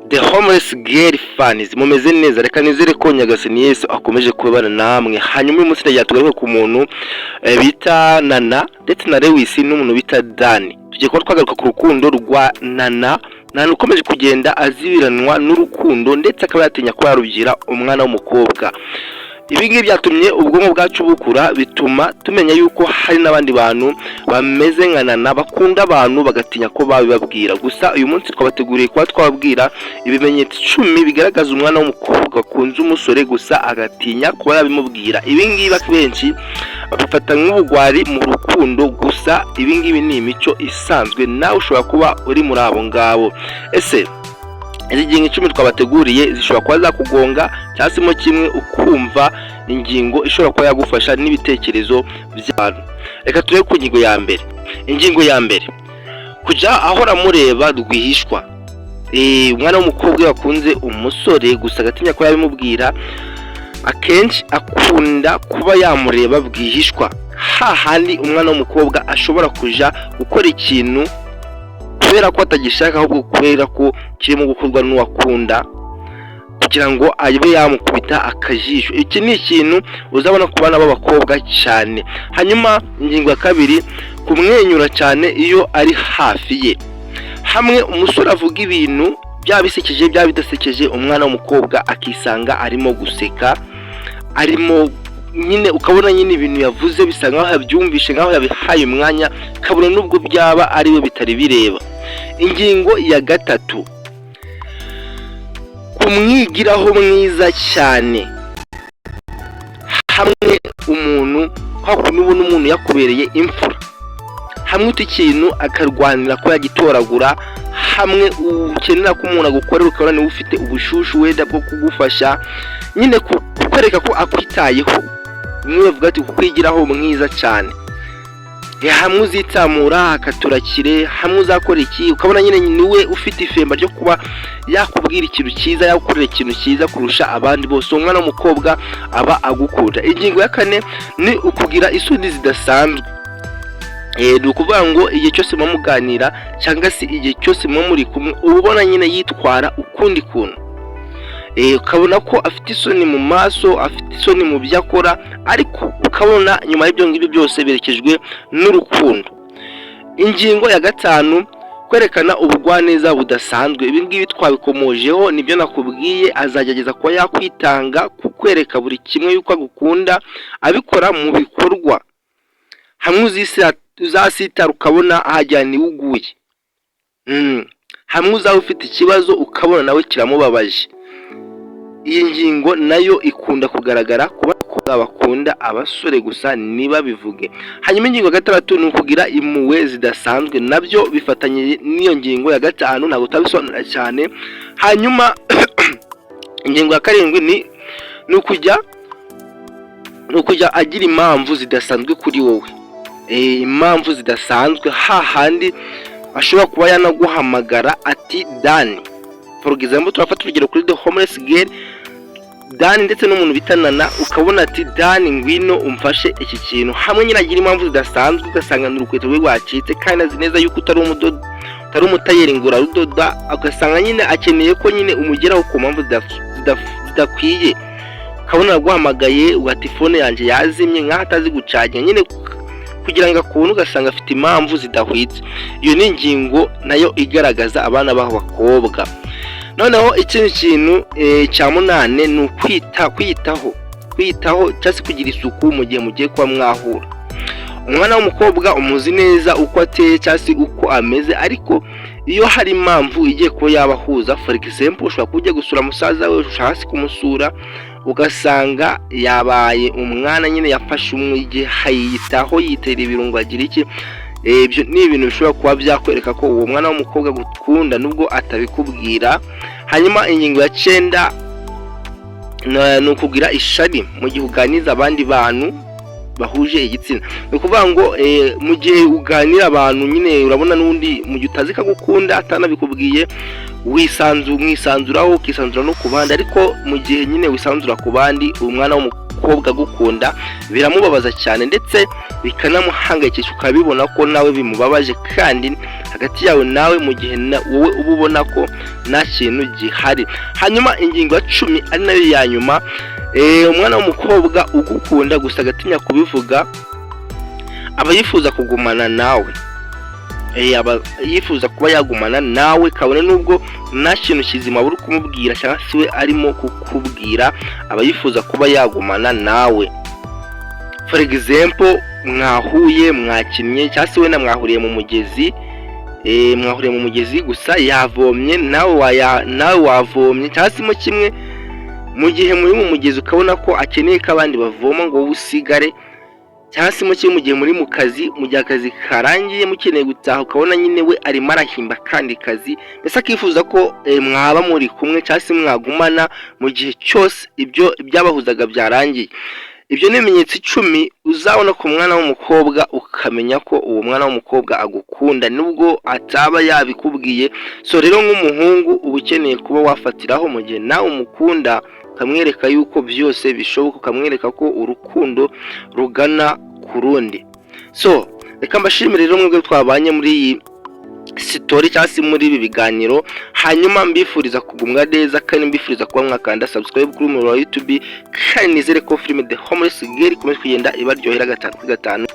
The homeless girl fans mumeze neza, reka nizere ko Nyagasani Yesu akomeje kubana namwe. Hanyuma uyu munsi ndagira tugaruke ku muntu bita Nana ndetse na Lewis n'umuntu bita Dani. Tugiye kuba twagaruka ku rukundo rwa Nana ukomeje kugenda azibiranwa n'urukundo ndetse akaba yatinya ko yarugira umwana w'umukobwa. Ibi ngibi byatumye ubwonko bwacu bukura, bituma tumenya yuko hari n'abandi bantu bameze nka Nana bakunda abantu bagatinya ko babibabwira. Gusa uyu munsi twabateguriye kuba twababwira ibimenyetso 10 bigaragaza umwana w'umukobwa kunze umusore gusa agatinya kuba yabimubwira. Ibi ngibi akenshi babifata nk'ubugwari mu rukundo, gusa ibi ngibi ni imico isanzwe, nawe ushobora kuba uri muri abo ngabo. Ese izi ngingo 10 twabateguriye zishobora kuba zakugonga cyasimo kimwe ukumva ingingo ishobora kuba yagufasha n'ibitekerezo by'abantu. Reka turebe ku ngingo ya mbere. Ingingo ya mbere, kuja ahora mureba rwihishwa. Umwana w'umukobwa yakunze umusore gusa agatinya ko yabimubwira, akenshi akunda kuba yamureba bwihishwa. Hahandi umwana w'umukobwa ashobora kuja gukora ikintu kubera ko atagishaka, ahubwo kubera ko kirimo gukorwa n'uwakunda kugira ngo abe yamukubita akajisho. Iki ni ikintu uzabona ku bana b'abakobwa cyane. Hanyuma ingingo ya kabiri, kumwenyura cyane iyo ari hafi ye. Hamwe umusore avuga ibintu byabisekeje byabidasekeje, umwana w'umukobwa akisanga arimo guseka, arimo nyine ukabona nyine ibintu yavuze bisa nkaho yabyumvishe, nkaho yabihaye umwanya, kabona nubwo byaba ari we bitari bireba. Ingingo ya gatatu, kumwigiraho mwiza cyane. Hamwe umuntu hakuno ubona umuntu yakubereye imfura, hamwe ikintu akarwanira ko yagitoragura, hamwe ukenera ko umuntu agukorera ukabona niwe ufite ubushushu wenda bwo kugufasha, nyine kukwereka ko akwitayeho. Umwe bavuga ati kukwigiraho mwiza cyane. Hamwe uzitsamura akaturakire, hamwe uzakora iki ukabona nyine niwe ufite ifemba ryo kuba yakubwira ikintu cyiza, yagukorera ikintu cyiza kurusha abandi bose. Umwana w'umukobwa aba agukunda. Ingingo ya kane ni ukugira isoni zidasanzwe. Ni ukuvuga ngo igihe cyose muganira cyangwa se igihe cyose muri kumwe ubona nyine yitwara ukundi kuntu. Ukabona ko afite isoni mu maso, afite isoni mu byo akora, ariko ukabona nyuma y'ibyo ngibyo byose berekejwe n'urukundo. Ingingo ya gatanu, kwerekana ubugwaneza budasanzwe. Ibi ngibi twabikomojeho, nibyo nakubwiye, azagerageza kuba yakwitanga, kukwereka buri kimwe yuko agukunda, abikora mu bikorwa. Hamwe uzasitara ukabona ahajyana iwuguye. Hamwe uzaba ufite ikibazo ukabona nawe kiramubabaje. Iyi ngingo nayo ikunda kugaragara kuba bakunda abasore gusa niba bivuge. Hanyuma ingingo ya gatandatu ni ukugira impuhwe zidasanzwe. Nabyo bifatanye n'iyo ngingo ya gatanu, ntabwo utabisobanura cyane. Hanyuma ingingo ya karindwi ni ukujya agira impamvu zidasanzwe kuri wowe. Impamvu zidasanzwe, hahandi ashobora kuba yanaguhamagara ati Dani. For example, turafata urugero kuri the homeless girl Dani ndetse n'umuntu bita Nana, ukabona ati Dani ngwino umfashe iki kintu. Hamwe nyine agira impamvu zidasanzwe, ugasanga n'urukweto rwe rwacitse kandi azi neza yuko utari umutayeri ngo urarudoda, ugasanga nyine akeneye ko nyine umugeraho ku mpamvu zidakwiye. Ukabona aguhamagaye ugati phone yanjye yazimye nkaho atazi gucaginga, nyine kugira ngo akuntu ugasanga afite impamvu zidahwitse. Iyo ni ingingo nayo igaragaza abana b'abakobwa. Noneho ikindi kintu cya munane ni kwiyitaho cyangwa kugira isuku mu gihe mugiye kuba mwahura. Umwana w'umukobwa umuzi neza uko ateye cyangwa uko ameze, ariko iyo hari impamvu igiye kuba yabahuza, for example ushobora kujya gusura musaza we, ushaka hasi kumusura, ugasanga yabaye umwana nyine yafashe umwige, hayitaho, yitera ibirungo, agira iki. Ibyo ni ibintu bishobora kuba byakwereka ko uwo mwana w'umukobwa gukunda nubwo atabikubwira. Hanyuma ingingo ya 9 ni ukugira ishari mu gihe uganiza abandi bantu bahuje igitsina. Ni ukuvuga ngo mu gihe uganira abantu nyine urabona n'undi mu gihe utazi kagukunda atanabikubwiye, mwisanzuraho, ukisanzura no ku bandi, ariko mu gihe nyine wisanzura ku bandi umwana w'umukobwa w'umukobwa agukunda biramubabaza cyane ndetse bikanamuhangayikisha, ukabibona ko nawe bimubabaje kandi hagati yawe nawe mu gihe wowe uba ubona ko nta kintu gihari. Hanyuma ingingo ya 10 ari nayo ya nyuma, umwana w'umukobwa ugukunda gusa agatinya kubivuga aba yifuza kugumana nawe, aba yifuza kuba yagumana nawe kabone nubwo nta kintu kizima buri kumubwira cyangwa se we arimo kukubwira, aba yifuza kuba yagumana nawe. For example, mwahuye mwakinnye cyangwa se we na mwahuriye mu mugezi, mwahuriye mu mugezi gusa yavomye nawe wavomye cyangwa se mo kimwe, mu gihe muri mu mugezi ukabona ko akeneye ko abandi bavoma ngo wowe usigare, cyangwa se mu gihe muri mu kazi, mu gihe akazi karangiye mukeneye gutaha ukabona nyine we arimo arahimba kandi kazi, mbese akifuza ko mwaba muri kumwe cyangwa se mwagumana mu gihe cyose ibyo byabahuzaga byarangiye. Ibyo ni ibimenyetso 10 uzabona ku mwana w'umukobwa ukamenya ko uwo mwana w'umukobwa agukunda nubwo ataba yabikubwiye. So rero nk'umuhungu uba ukeneye kuba wafatiraho mu gihe nawe umukunda, ukamwereka yuko byose bishoboka, ukamwereka ko urukundo rugana ku rundi. So reka mbashimire rero mwebwe twabanye muri iyi story cyangwa se muri ibi biganiro, hanyuma mbifuriza kugumwa neza kandi mbifuriza kuba mwakanda subscribe kuri umuyoboro wa YouTube, kandi nizere ko filime The Homeless Girl ikomeje kugenda ibaryohera 5 kuri 5.